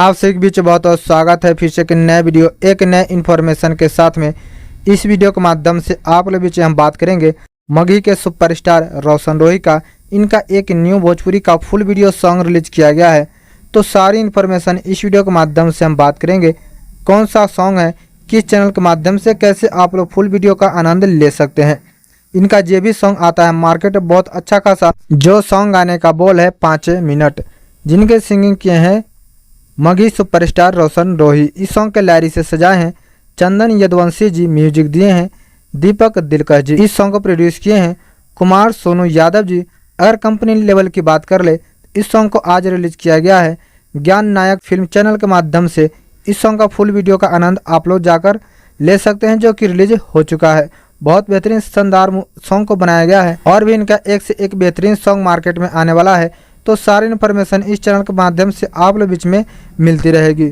आप सभी के बीच बहुत बहुत स्वागत है फिर से एक नए वीडियो एक नए इन्फॉर्मेशन के साथ में। इस वीडियो के माध्यम से आप लोग बीच हम बात करेंगे मगही के सुपरस्टार रोशन रोही का। इनका एक न्यू भोजपुरी का फुल वीडियो सॉन्ग रिलीज किया गया है, तो सारी इन्फॉर्मेशन इस वीडियो के माध्यम से हम बात करेंगे। कौन सा सॉन्ग है, किस चैनल के माध्यम से कैसे आप लोग फुल वीडियो का आनंद ले सकते हैं। इनका जो भी सॉन्ग आता है मार्केट बहुत अच्छा खासा, जो सॉन्ग गाने का बोल है 5 मिनट, जिनके सिंगिंग किए हैं मगही सुपरस्टार रोशन रोही। इस सॉन्ग के लायरी से सजाए हैं चंदन यदुवंशी जी, म्यूजिक दिए हैं दीपक दिलकश जी। इस सॉन्ग को प्रोड्यूस किए हैं कुमार सोनू यादव जी। अगर कंपनी लेवल की बात कर ले, इस सॉन्ग को आज रिलीज किया गया है ज्ञान नायक फिल्म चैनल के माध्यम से। इस सॉन्ग का फुल वीडियो का आनंद आप लोग जाकर ले सकते हैं, जो कि रिलीज हो चुका है। बहुत बेहतरीन शानदार सॉन्ग को बनाया गया है और भी इनका एक से एक बेहतरीन सॉन्ग मार्केट में आने वाला है। तो सारी इन्फॉर्मेशन इस चैनल के माध्यम से आप लोग बीच में मिलती रहेगी।